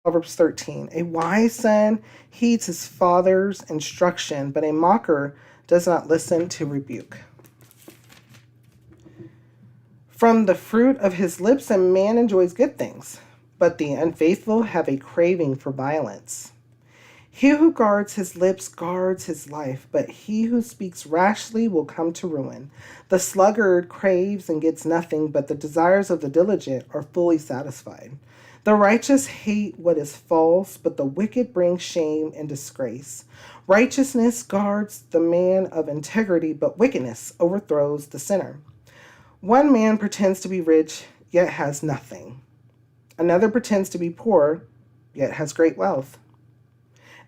Proverbs 13. A wise son heeds his father's instruction, but a mocker does not listen to rebuke. From the fruit of his lips a man enjoys good things, but the unfaithful have a craving for violence. He who guards his lips guards his life, but he who speaks rashly will come to ruin. The sluggard craves and gets nothing, but the desires of the diligent are fully satisfied. The righteous hate what is false, but the wicked bring shame and disgrace. Righteousness guards the man of integrity, but wickedness overthrows the sinner. One man pretends to be rich, yet has nothing. Another pretends to be poor, yet has great wealth.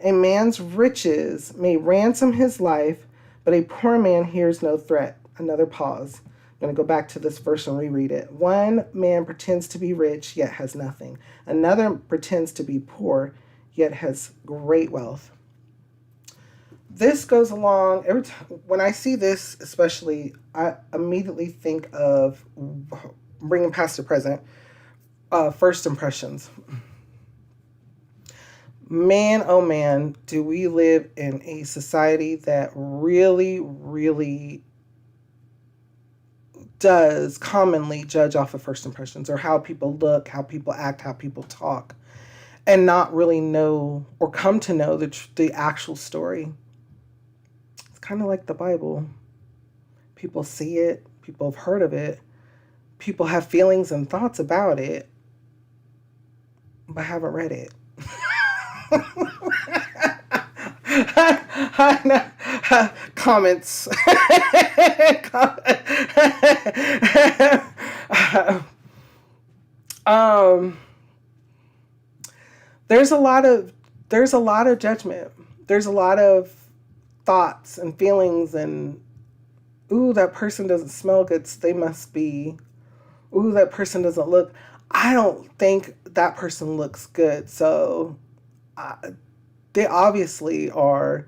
A man's riches may ransom his life, but a poor man hears no threat. Another pause. I'm going to go back to this verse and reread it. One man pretends to be rich, yet has nothing. Another pretends to be poor, yet has great wealth. This goes along every time when I see this, especially, I immediately think of bringing past to present, first impressions. Man, oh man, do we live in a society that really, really does commonly judge off of first impressions, or how people look, how people act, how people talk, and not really know or come to know the actual story. It's kind of like the Bible. People see it, people have heard of it, people have feelings and thoughts about it, but haven't read it. Comments. There's a lot of judgment. There's a lot of thoughts and feelings, and ooh, that person doesn't smell good, so they must be. Ooh, that person doesn't look. I don't think that person looks good, so they obviously are.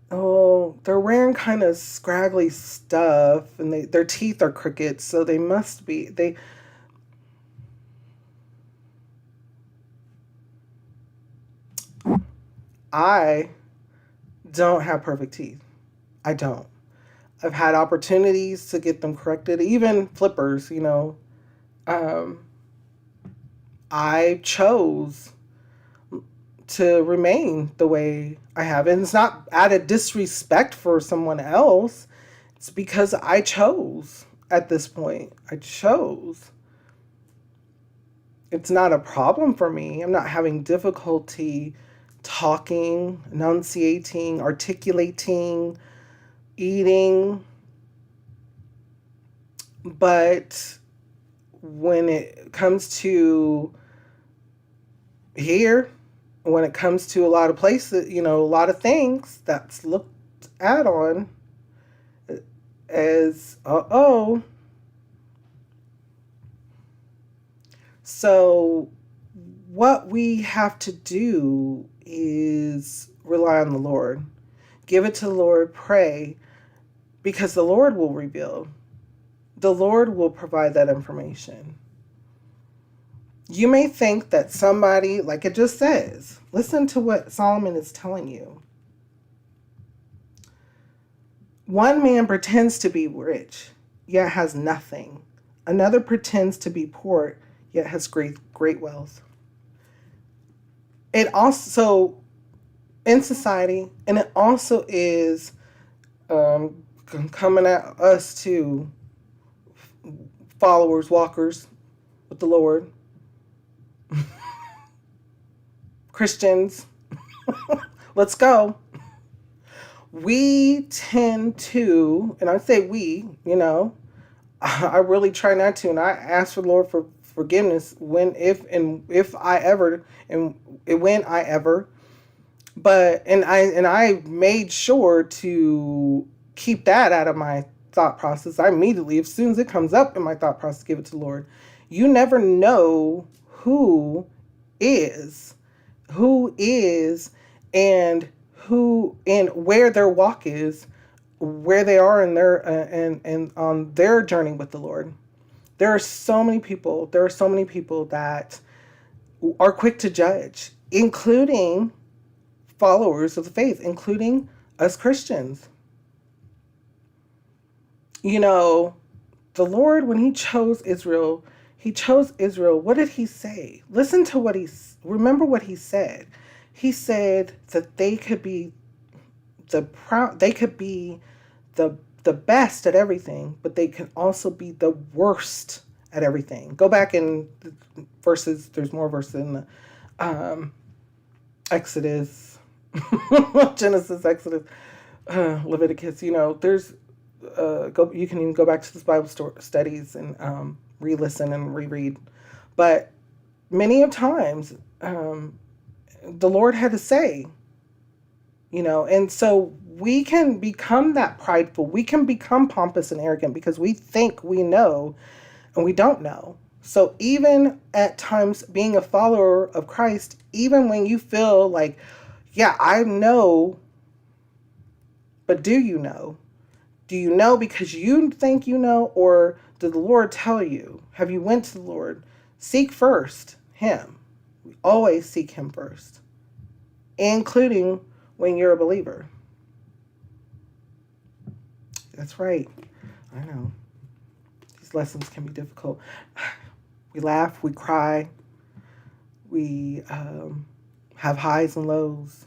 Oh, they're wearing kind of scraggly stuff, and their teeth are crooked, so they must be. I don't have perfect teeth. I don't. I've had opportunities to get them corrected, even flippers, Um, I chose to remain the way I have. And it's not out of disrespect for someone else. It's because I chose at this point. I chose. It's not a problem for me. I'm not having difficulty talking, enunciating, articulating, eating. But when it comes to here, when it comes to a lot of places, a lot of things that's looked at on as, uh-oh. So what we have to do is rely on the Lord. Give it to the Lord, pray, because the Lord will reveal. The Lord will provide that information. You may think that somebody, like it just says, listen to what Solomon is telling you. One man pretends to be rich, yet has nothing. Another pretends to be poor, yet has great wealth. It also, in society, and it also is coming at us too, followers, walkers with the Lord, Christians, let's go. We tend to, and I say we, I really try not to, and I ask for the Lord for forgiveness when I ever, but I made sure to keep that out of my thought process. I immediately, as soon as it comes up in my thought process, give it to the Lord. You never know who is, and who and where their walk is, where they are in their and on their journey with the Lord. There are so many people that are quick to judge, including followers of the faith, including us Christians. You know, the Lord, when he chose Israel, what did he say? Listen to remember what he said. He said that they could be they could be the best at everything, but they can also be the worst at everything. Go back in verses, there's more verses in the Exodus, Genesis, Exodus, Leviticus. You know, there's you can even go back to this Bible studies and re-listen and reread. But many of times, the Lord had to say, you know, and so we can become that prideful. We can become pompous and arrogant because we think we know and we don't know. So even at times being a follower of Christ, even when you feel like, yeah, I know, but do you know? Do you know because you think you know, or did the Lord tell you? Have you went to the Lord? Seek first him. We always seek him first, including when you're a believer. That's right. I know. These lessons can be difficult. We laugh, we cry, we have highs and lows.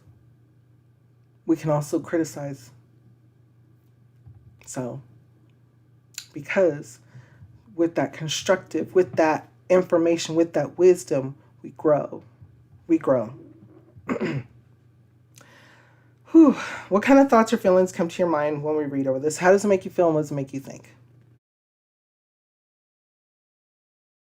We can also criticize. So, because with that constructive, with that information, with that wisdom, we grow. We grow. Whew. What kind of thoughts or feelings come to your mind when we read over this? How does it make you feel and what does it make you think?